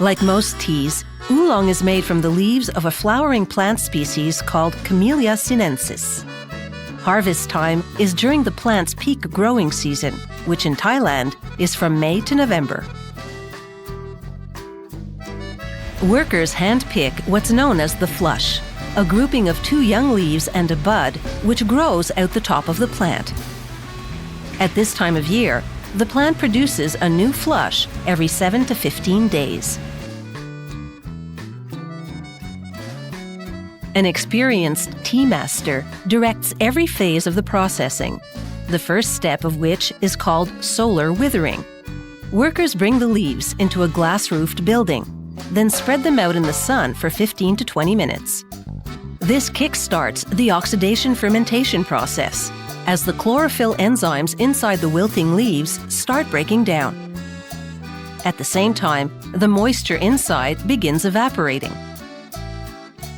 Like most teas, oolong is made from the leaves of a flowering plant species called Camellia sinensis. Harvest time is during the plant's peak growing season, which in Thailand is from May to November. Workers hand-pick what's known as the flush, a grouping of 2 young leaves and a bud which grows out the top of the plant. At this time of year, the plant produces a new flush every 7 to 15 days. An experienced tea master directs every phase of the processing, the first step of which is called solar withering. Workers bring the leaves into a glass-roofed building, then spread them out in the sun for 15 to 20 minutes. This kick-starts the oxidation fermentation process, as the chlorophyll enzymes inside the wilting leaves start breaking down. At the same time, the moisture inside begins evaporating.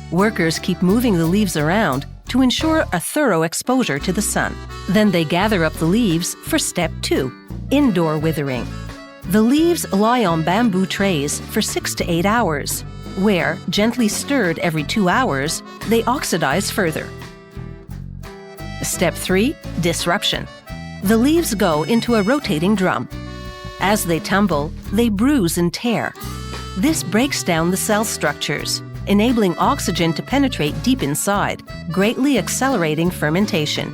Workers keep moving the leaves around to ensure a thorough exposure to the sun. Then they gather up the leaves for step 2, indoor withering. The leaves lie on bamboo trays for 6 to 8 hours, where, gently stirred every 2 hours, they oxidize further. Step 3, disruption. The leaves go into a rotating drum. As they tumble, they bruise and tear. This breaks down the cell structures, enabling oxygen to penetrate deep inside, greatly accelerating fermentation.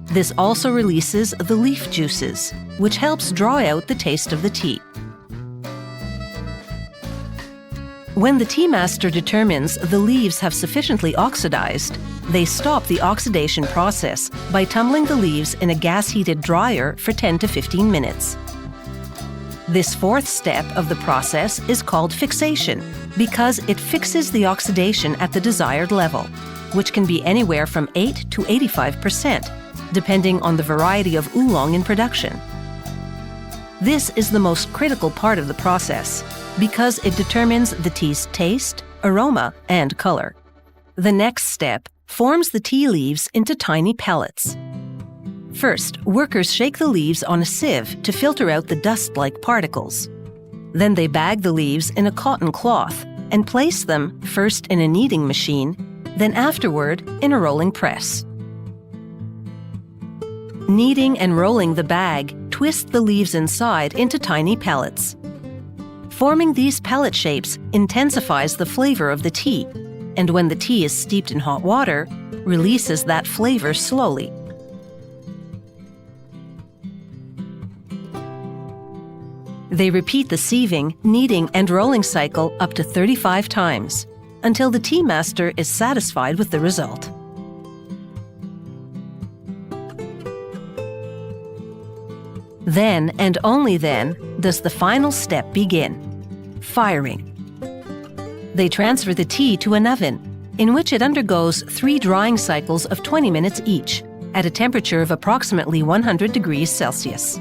This also releases the leaf juices, which helps draw out the taste of the tea. When the tea master determines the leaves have sufficiently oxidized, they stop the oxidation process by tumbling the leaves in a gas-heated dryer for 10 to 15 minutes. This 4th step of the process is called fixation because it fixes the oxidation at the desired level, which can be anywhere from 8 to 85%, depending on the variety of oolong in production. This is the most critical part of the process because it determines the tea's taste, aroma, and color. The next step forms the tea leaves into tiny pellets. First, workers shake the leaves on a sieve to filter out the dust-like particles. Then they bag the leaves in a cotton cloth and place them first in a kneading machine, then afterward in a rolling press. Kneading and rolling the bag twist the leaves inside into tiny pellets. Forming these pellet shapes intensifies the flavor of the tea, and when the tea is steeped in hot water, releases that flavor slowly. They repeat the sieving, kneading, and rolling cycle up to 35 times, until the tea master is satisfied with the result. Then, and only then, does the final step begin: firing. They transfer the tea to an oven, in which it undergoes 3 drying cycles of 20 minutes each, at a temperature of approximately 100 degrees Celsius.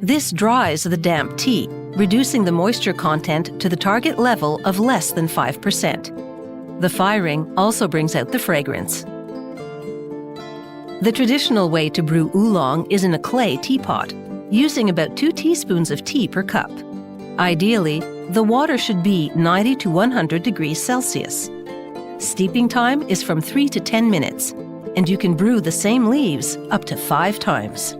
This dries the damp tea, reducing the moisture content to the target level of less than 5%. The firing also brings out the fragrance. The traditional way to brew oolong is in a clay teapot, using about 2 teaspoons of tea per cup. Ideally, the water should be 90 to 100 degrees Celsius. Steeping time is from 3 to 10 minutes, and you can brew the same leaves up to 5 times.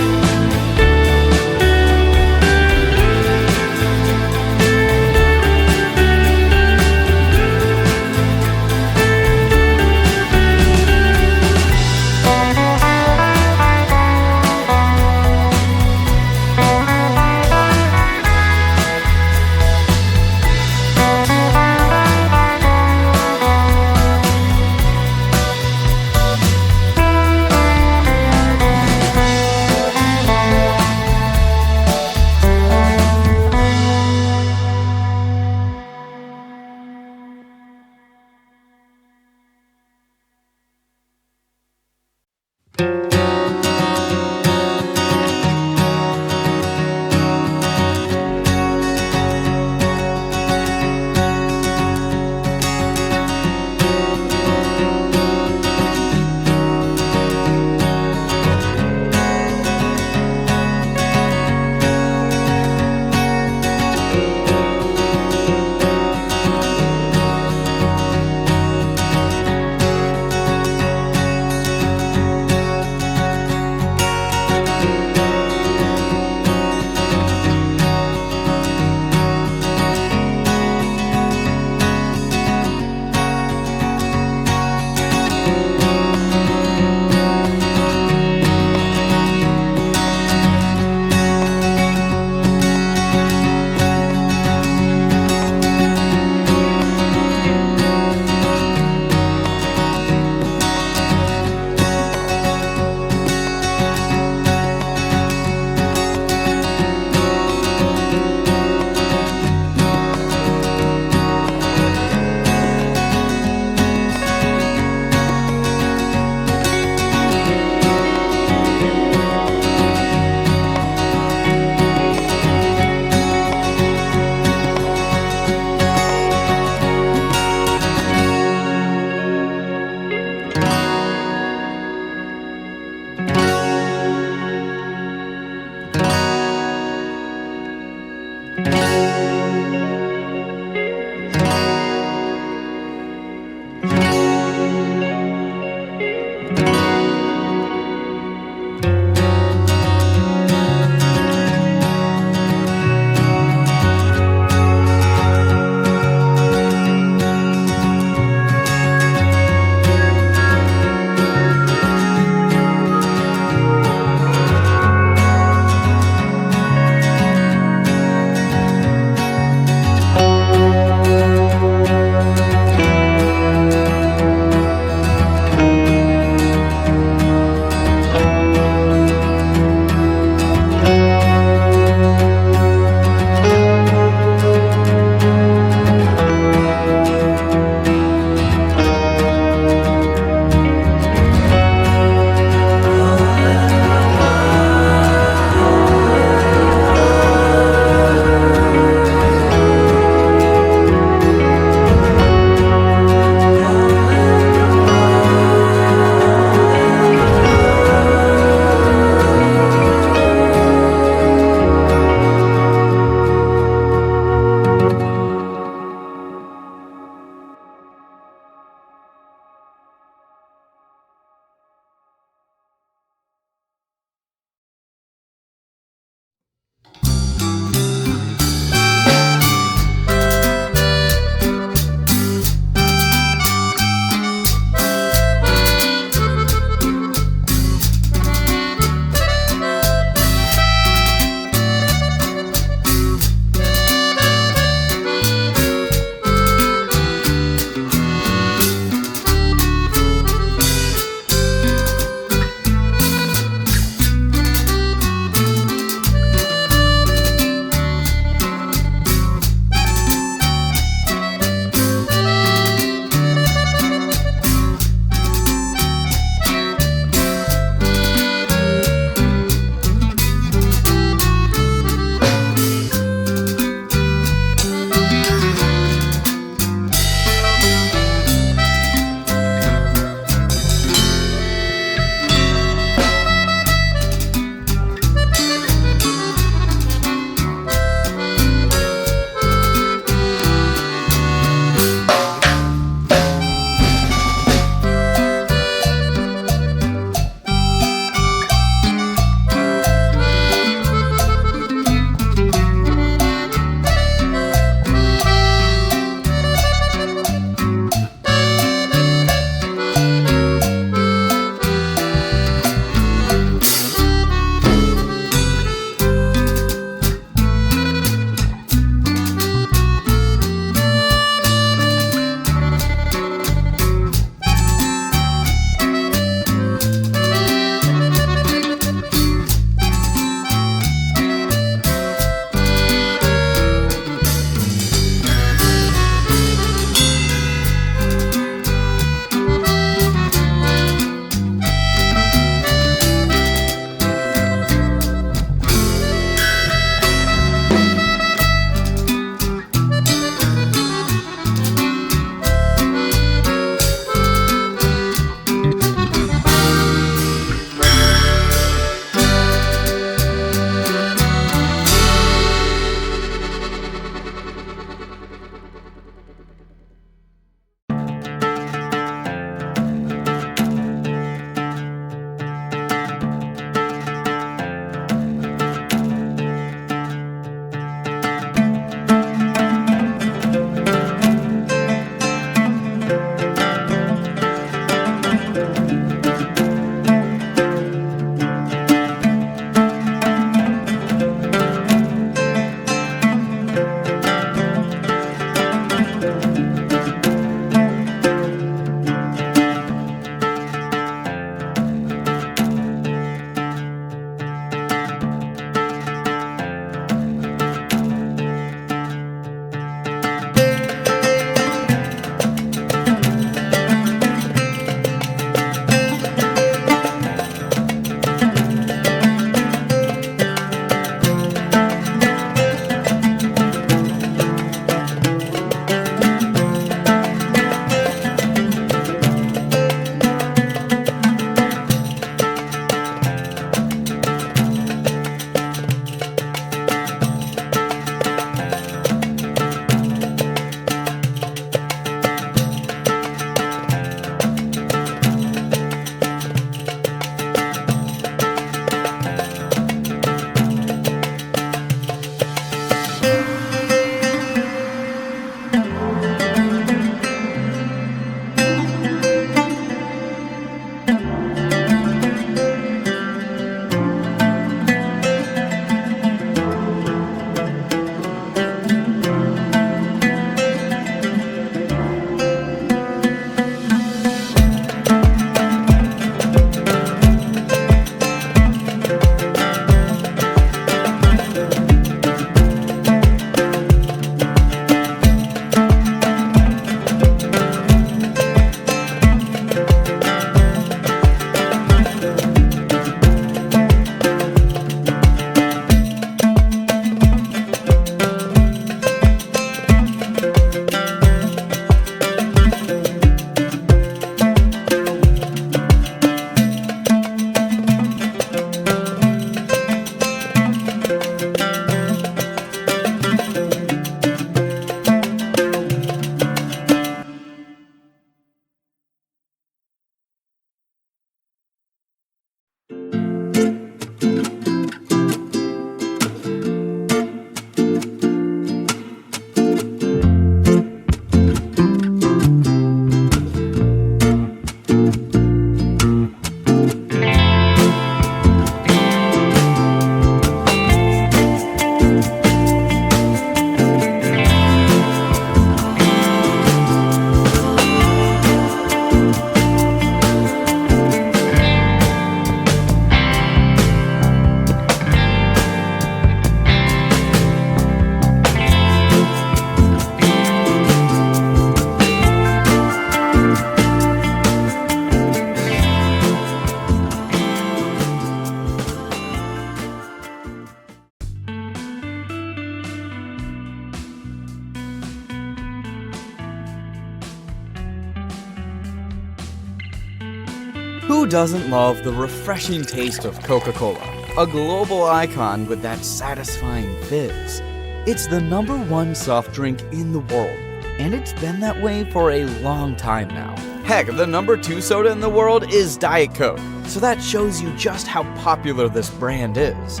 Who doesn't love the refreshing taste of Coca-Cola? A global icon with that satisfying fizz. It's the #1 soft drink in the world, and it's been that way for a long time now. Heck, the #2 soda in the world is Diet Coke, so that shows you just how popular this brand is.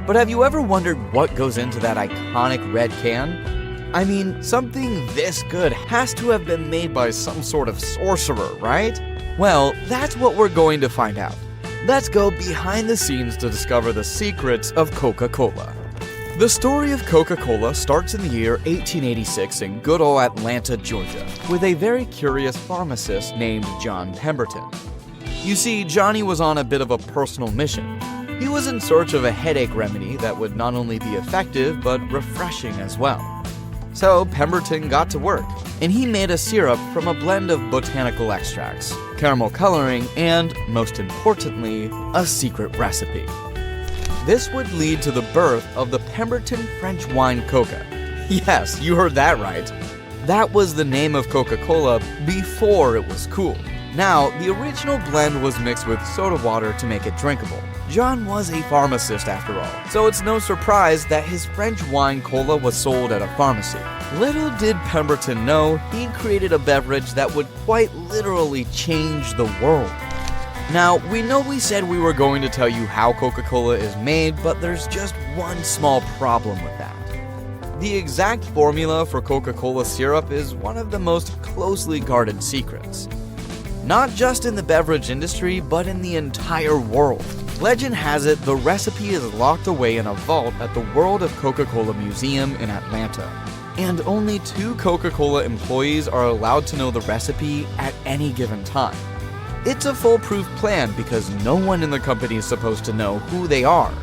But have you ever wondered what goes into that iconic red can? I mean, something this good has to have been made by some sort of sorcerer, right? Well, that's what we're going to find out. Let's go behind the scenes to discover the secrets of Coca-Cola. The story of Coca-Cola starts in the year 1886 in good old Atlanta, Georgia, with a very curious pharmacist named John Pemberton. You see, Johnny was on a bit of a personal mission. He was in search of a headache remedy that would not only be effective, but refreshing as well. So Pemberton got to work, and he made a syrup from a blend of botanical extracts, caramel coloring, and, most importantly, a secret recipe. This would lead to the birth of the Pemberton French wine Coca. Yes, you heard that right. That was the name of Coca-Cola before it was cool. Now, the original blend was mixed with soda water to make it drinkable. John was a pharmacist after all, so it's no surprise that his French wine cola was sold at a pharmacy. Little did Pemberton know he'd created a beverage that would quite literally change the world. Now, we know we said we were going to tell you how Coca-Cola is made, but there's just one small problem with that. The exact formula for Coca-Cola syrup is one of the most closely guarded secrets. Not just in the beverage industry, but in the entire world. Legend has it the recipe is locked away in a vault at the World of Coca-Cola Museum in Atlanta. And only 2 Coca-Cola employees are allowed to know the recipe at any given time. It's a foolproof plan because no one in the company is supposed to know who they are.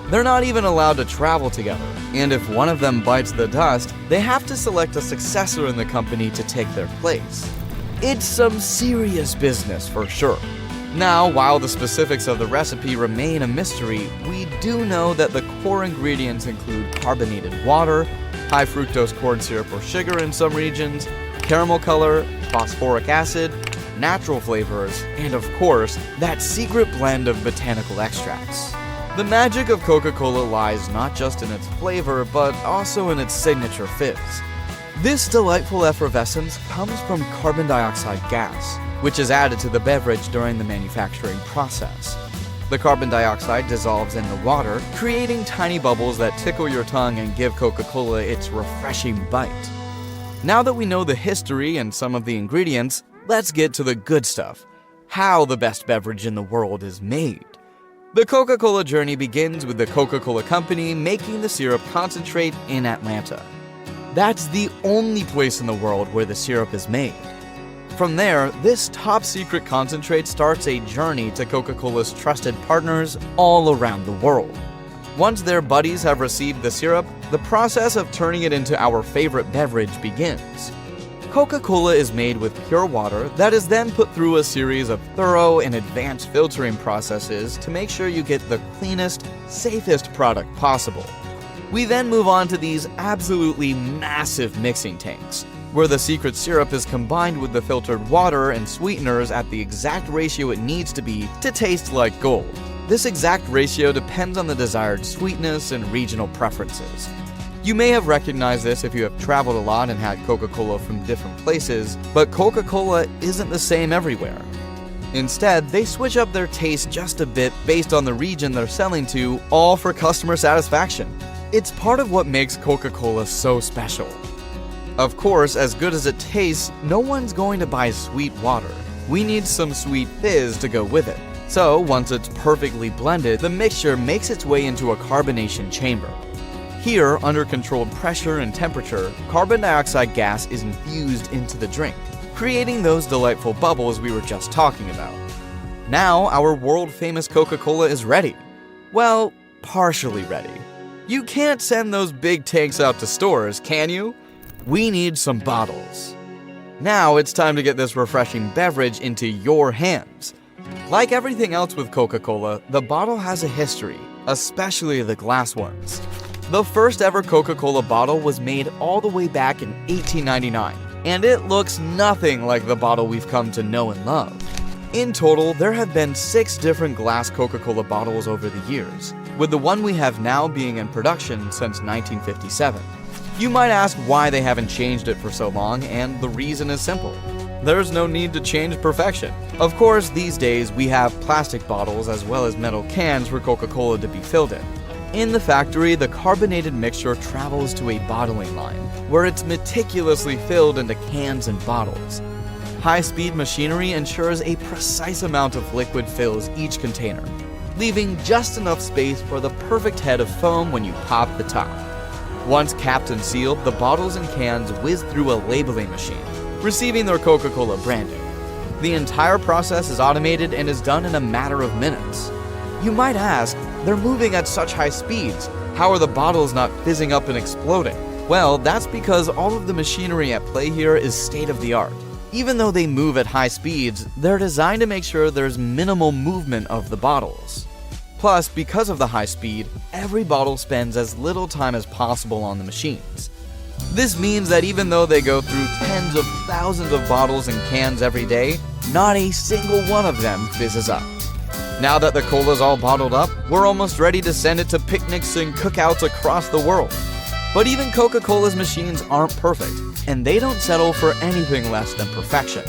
They're not even allowed to travel together, and if one of them bites the dust, they have to select a successor in the company to take their place. It's some serious business for sure. Now, while the specifics of the recipe remain a mystery, we do know that the core ingredients include carbonated water, high fructose corn syrup or sugar in some regions, caramel color, phosphoric acid, natural flavors, and of course, that secret blend of botanical extracts. The magic of Coca-Cola lies not just in its flavor, but also in its signature fizz. This delightful effervescence comes from carbon dioxide gas, which is added to the beverage during the manufacturing process. The carbon dioxide dissolves in the water, creating tiny bubbles that tickle your tongue and give Coca-Cola its refreshing bite. Now that we know the history and some of the ingredients, let's get to the good stuff, how the best beverage in the world is made. The Coca-Cola journey begins with the Coca-Cola Company making the syrup concentrate in Atlanta. That's the only place in the world where the syrup is made. From there, this top-secret concentrate starts a journey to Coca-Cola's trusted partners all around the world. Once their buddies have received the syrup, the process of turning it into our favorite beverage begins. Coca-Cola is made with pure water that is then put through a series of thorough and advanced filtering processes to make sure you get the cleanest, safest product possible. We then move on to these absolutely massive mixing tanks, where the secret syrup is combined with the filtered water and sweeteners at the exact ratio it needs to be to taste like gold. This exact ratio depends on the desired sweetness and regional preferences. You may have recognized this if you have traveled a lot and had Coca-Cola from different places, but Coca-Cola isn't the same everywhere. Instead, they switch up their taste just a bit based on the region they're selling to, all for customer satisfaction. It's part of what makes Coca-Cola so special. Of course, as good as it tastes, no one's going to buy sweet water. We need some sweet fizz to go with it. So, once it's perfectly blended, the mixture makes its way into a carbonation chamber. Here, under controlled pressure and temperature, carbon dioxide gas is infused into the drink, creating those delightful bubbles we were just talking about. Now, our world-famous Coca-Cola is ready. Well, partially ready. You can't send those big tanks out to stores, can you? We need some bottles. Now it's time to get this refreshing beverage into your hands. Like everything else with Coca-Cola, the bottle has a history, especially the glass ones. The first ever Coca-Cola bottle was made all the way back in 1899, and it looks nothing like the bottle we've come to know and love. In total, there have been 6 different glass Coca-Cola bottles over the years, with the one we have now being in production since 1957. You might ask why they haven't changed it for so long, and the reason is simple. There's no need to change perfection. Of course, these days we have plastic bottles as well as metal cans for Coca-Cola to be filled in. In the factory, the carbonated mixture travels to a bottling line, where it's meticulously filled into cans and bottles. High-speed machinery ensures a precise amount of liquid fills each container, leaving just enough space for the perfect head of foam when you pop the top. Once capped and sealed, the bottles and cans whiz through a labeling machine, receiving their Coca-Cola branding. The entire process is automated and is done in a matter of minutes. You might ask, they're moving at such high speeds, how are the bottles not fizzing up and exploding? Well, that's because all of the machinery at play here is state-of-the-art. Even though they move at high speeds, they're designed to make sure there's minimal movement of the bottles. Plus, because of the high speed, every bottle spends as little time as possible on the machines. This means that even though they go through tens of thousands of bottles and cans every day, not a single one of them fizzes up. Now that the cola's all bottled up, we're almost ready to send it to picnics and cookouts across the world. But even Coca-Cola's machines aren't perfect, and they don't settle for anything less than perfection.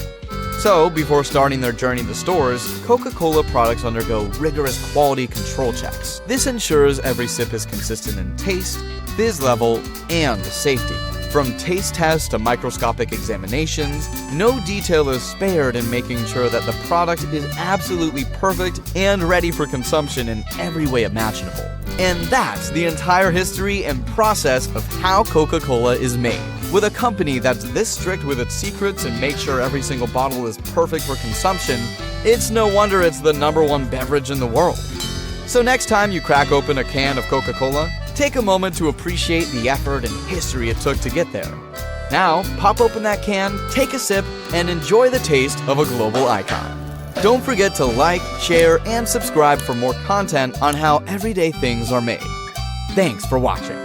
So, before starting their journey to stores, Coca-Cola products undergo rigorous quality control checks. This ensures every sip is consistent in taste, fizz level, and safety. From taste tests to microscopic examinations, no detail is spared in making sure that the product is absolutely perfect and ready for consumption in every way imaginable. And that's the entire history and process of how Coca-Cola is made. With a company that's this strict with its secrets and makes sure every single bottle is perfect for consumption, it's no wonder it's the #1 beverage in the world. So next time you crack open a can of Coca-Cola, take a moment to appreciate the effort and history it took to get there. Now, pop open that can, take a sip, and enjoy the taste of a global icon. Don't forget to like, share, and subscribe for more content on how everyday things are made. Thanks for watching.